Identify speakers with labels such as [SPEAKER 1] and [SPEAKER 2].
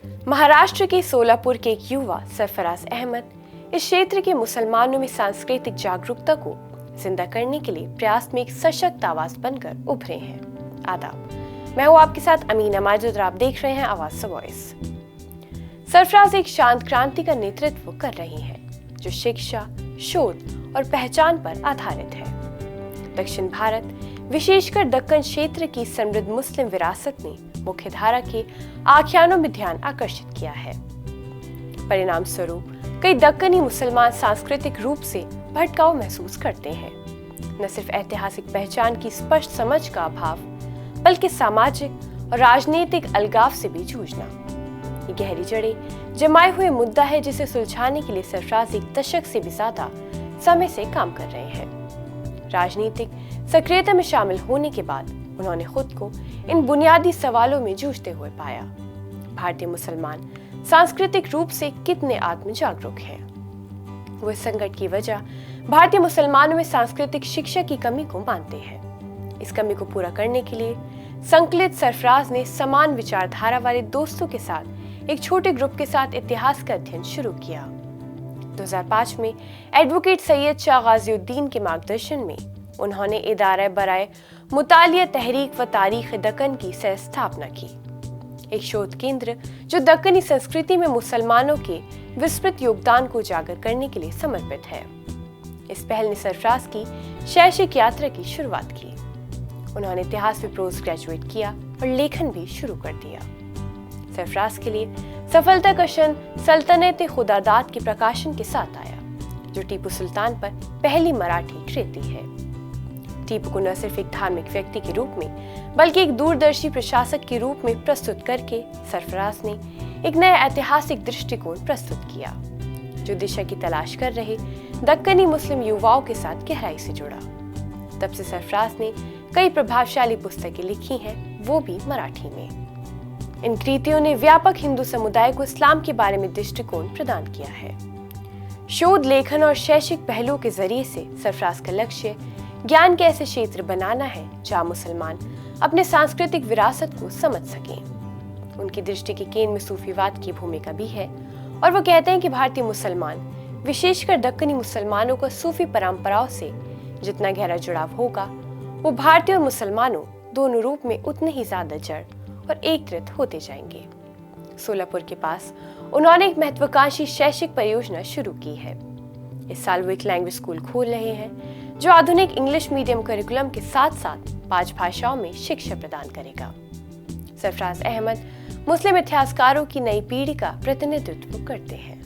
[SPEAKER 1] महाराष्ट्र के सोलापुर के एक युवा सरफराज अहमद इस क्षेत्र के मुसलमानों में सांस्कृतिक जागरूकता को जिंदा करने के लिए प्रयास में एक सशक्त आवाज बनकर उभरे हैं। आदाब, मैं हूं आपके साथ अमीना माजिद और आप देख रहे हैं आवाज वॉइस। सरफराज एक शांत क्रांति का नेतृत्व कर रही हैं, जो शिक्षा, शोध और पहचान पर आधारित है। दक्षिण भारत, विशेषकर दक्कन क्षेत्र की समृद्ध मुस्लिम विरासत ने मुख्यधारा के आख्यानों में ध्यान आकर्षित किया है। परिणाम स्वरूप कई दक्कनी मुसलमान सांस्कृतिक रूप से भटकाव महसूस करते हैं। न सिर्फ ऐतिहासिक पहचान की स्पष्ट समझ का अभाव, बल्कि सामाजिक और राजनीतिक अलगाव से भी जूझना। ये गहरी जड़ें जमाए हुए मुद्दा है, जिसे सुलझाने के लिए सरफराज एक दशक से भी ज्यादा समय से काम कर रहे हैं। राजनीतिक सक्रियता में शामिल होने के बाद उन्होंने खुद को इन बुनियादी सवालों में जूझते हुए पाया। भारतीय मुसलमान सांस्कृतिक रूप से कितने आत्म जागरूक हैं? वो इस संकट की वजह भारतीय मुसलमानों में सांस्कृतिक शिक्षा की कमी को मानते हैं। इस कमी को पूरा करने के लिए संकलित सरफराज ने समान विचारधारा वाले दोस्तों के साथ एक छोटे ग्रुप के साथ इतिहास का अध्ययन शुरू किया। 2005 में एडवोकेट सैयद शाह गाजिउद्दीन के मार्गदर्शन में उन्होंने इदारा बराए मुतालिया तहरीक व तारीख दक्कन की सह स्थापना की, एक शोध केंद्र जो दक्कनी संस्कृति में मुसलमानों के विस्तृत योगदान को उजागर करने के लिए समर्पित है। इस पहल ने सरफराज की शैक्षिक यात्रा की शुरुआत की। उन्होंने इतिहास में पोस्ट ग्रेजुएट किया और लेखन भी शुरू कर दिया। सरफराज के लिए सफलता का क्षण सल्तनत खुदादाद के प्रकाशन के साथ आया, जो टीपू सुल्तान पर पहली मराठी कृति है। टीपू को न सिर्फ एक धार्मिक व्यक्ति के रूप में, बल्कि एक दूरदर्शी प्रशासक के रूप में प्रस्तुत करके सरफराज ने एक नया ऐतिहासिक दृष्टिकोण प्रस्तुत किया, जो दिशा की तलाश कर रहे दक्कनी मुस्लिम युवाओं के साथ गहराई से जुड़ा। तब से सरफराज ने कई प्रभावशाली पुस्तकें लिखी हैं, वो भी मराठी में। इन कृतियों ने व्यापक हिंदू समुदाय को इस्लाम के बारे में दृष्टिकोण प्रदान किया है। शोध, लेखन और शैक्षिक पहलुओं के जरिए से सरफराज का लक्ष्य ज्ञान के ऐसे क्षेत्र बनाना है जहां मुसलमान अपने सांस्कृतिक विरासत को समझ सकें। उनकी दृष्टि के केंद्र में सूफीवाद की भूमिका भी है, और वो कहते हैं कि भारतीय मुसलमान, विशेषकर दक्कनी मुसलमानों का सूफी परंपराओं से जितना गहरा जुड़ाव होगा, वो भारतीय और मुसलमानों दोनों रूप में उतने ही ज्यादा जड़ और एकीकृत होते जाएंगे। सोलापुर के पास उन्होंने एक महत्वाकांक्षी शैक्षिक परियोजना शुरू की है। इस साल वो एक लैंग्वेज स्कूल खोल रहे हैं, जो आधुनिक इंग्लिश मीडियम करिकुलम के साथ साथ 5 भाषाओं में शिक्षा प्रदान करेगा। सरफराज अहमद मुस्लिम इतिहासकारों की नई पीढ़ी का प्रतिनिधित्व करते हैं।